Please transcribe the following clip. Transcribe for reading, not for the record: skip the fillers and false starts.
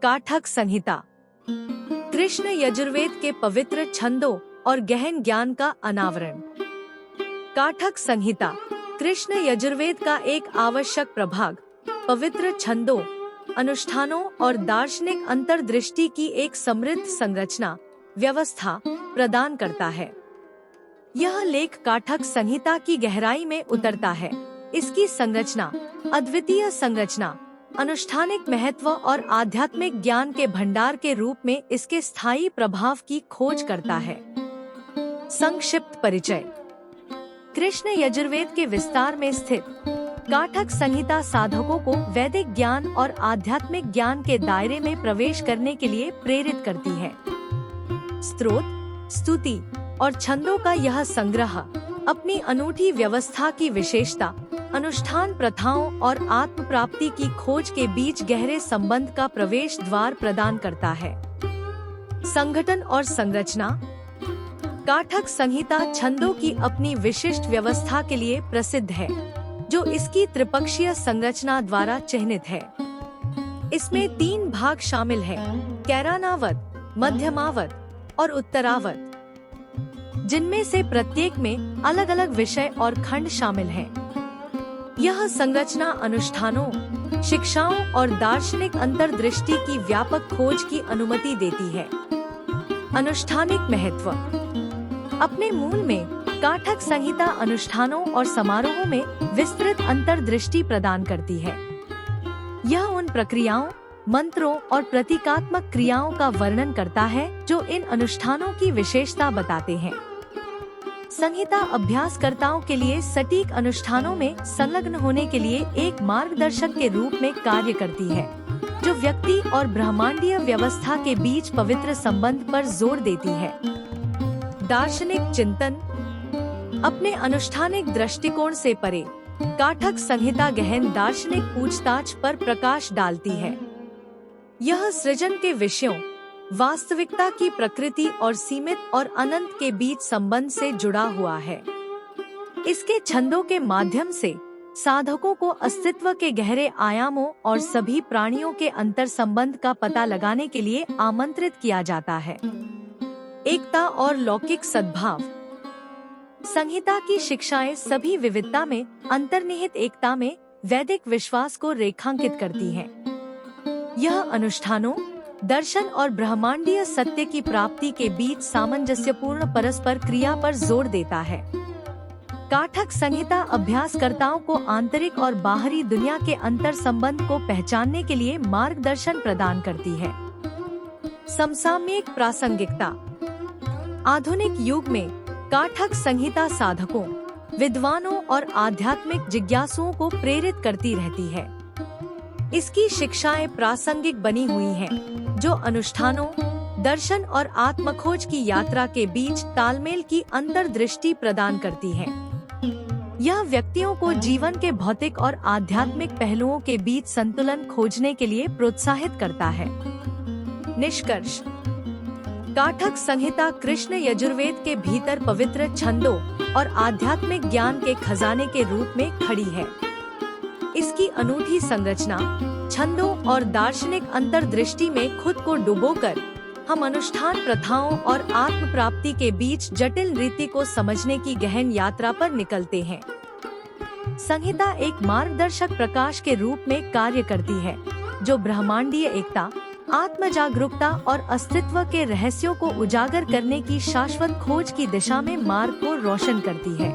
काठक संहिता कृष्ण यजुर्वेद के पवित्र छंदों और गहन ज्ञान का अनावरण। काठक संहिता कृष्ण यजुर्वेद का एक आवश्यक प्रभाग, पवित्र छंदों, अनुष्ठानों और दार्शनिक अंतर्दृष्टि की एक समृद्ध संरचना व्यवस्था प्रदान करता है। यह लेख काठक संहिता की गहराई में उतरता है। इसकी संरचना, अद्वितीय संरचना, अनुष्ठानिक महत्व और आध्यात्मिक ज्ञान के भंडार के रूप में इसके स्थायी प्रभाव की खोज करता है। संक्षिप्त परिचय। कृष्ण यजुर्वेद के विस्तार में स्थित काठक संहिता साधकों को वैदिक ज्ञान और आध्यात्मिक ज्ञान के दायरे में प्रवेश करने के लिए प्रेरित करती है। स्तोत्र, स्तुति और छंदों का यह संग्रह अपनी अनूठी व्यवस्था की विशेषता, अनुष्ठान प्रथाओं और आत्म प्राप्ति की खोज के बीच गहरे संबंध का प्रवेश द्वार प्रदान करता है। संगठन और संरचना। काठक संहिता छंदों की अपनी विशिष्ट व्यवस्था के लिए प्रसिद्ध है, जो इसकी त्रिपक्षीय संरचना द्वारा चिह्नित है। इसमें 3 भाग शामिल हैं: कैरानावत, मध्यमावत और उत्तरावत, जिनमें से प्रत्येक में अलग अलग विषय और खंड शामिल हैं। यह संरचना अनुष्ठानों, शिक्षाओं और दार्शनिक अंतर्दृष्टि की व्यापक खोज की अनुमति देती है। अनुष्ठानिक महत्व। अपने मूल में काठक संहिता अनुष्ठानों और समारोहों में विस्तृत अंतर्दृष्टि प्रदान करती है। यह उन प्रक्रियाओं, मंत्रों और प्रतीकात्मक क्रियाओं का वर्णन करता है जो इन अनुष्ठानों की विशेषता बताते हैं। संहिता अभ्यासकर्ताओं के लिए सटीक अनुष्ठानों में संलग्न होने के लिए एक मार्गदर्शक के रूप में कार्य करती है, जो व्यक्ति और ब्रह्मांडीय व्यवस्था के बीच पवित्र संबंध पर जोर देती है। दार्शनिक चिंतन। अपने अनुष्ठानिक दृष्टिकोण से परे काठक संहिता गहन दार्शनिक पूछताछ पर प्रकाश डालती है। यह सृजन के विषयों, वास्तविकता की प्रकृति और सीमित और अनंत के बीच संबंध से जुड़ा हुआ है। इसके छंदों के माध्यम से साधकों को अस्तित्व के गहरे आयामों और सभी प्राणियों के अंतर संबंध का पता लगाने के लिए आमंत्रित किया जाता है। एकता और लौकिक सद्भाव। संहिता की शिक्षाएं सभी विविधता में अंतर्निहित एकता में वैदिक विश्वास को रेखांकित करती हैं। यह अनुष्ठानों, दर्शन और ब्रह्मांडीय सत्य की प्राप्ति के बीच सामंजस्यपूर्ण परस्पर क्रिया पर जोर देता है। काठक संहिता अभ्यासकर्ताओं को आंतरिक और बाहरी दुनिया के अंतर संबंध को पहचानने के लिए मार्गदर्शन प्रदान करती है। समसामयिक प्रासंगिकता। आधुनिक युग में काठक संहिता साधकों, विद्वानों और आध्यात्मिक जिज्ञासुओं को प्रेरित करती रहती है। इसकी शिक्षाएं प्रासंगिक बनी हुई हैं, जो अनुष्ठानों, दर्शन और आत्मखोज की यात्रा के बीच तालमेल की अंतर्दृष्टि प्रदान करती हैं। यह व्यक्तियों को जीवन के भौतिक और आध्यात्मिक पहलुओं के बीच संतुलन खोजने के लिए प्रोत्साहित करता है। निष्कर्ष। काठक संहिता कृष्ण यजुर्वेद के भीतर पवित्र छंदों और आध्यात्मिक ज्ञान के खजाने के रूप में खड़ी है। इसकी अनूठी संरचना, छंदों और दार्शनिक अंतर्दृष्टि में खुद को डुबोकर हम अनुष्ठान प्रथाओं और आत्म प्राप्ति के बीच जटिल रीति को समझने की गहन यात्रा पर निकलते हैं। संहिता एक मार्गदर्शक प्रकाश के रूप में कार्य करती है, जो ब्रह्मांडीय एकता, आत्म जागरूकता और अस्तित्व के रहस्यों को उजागर करने की शाश्वत खोज की दिशा में मार्ग को रोशन करती है।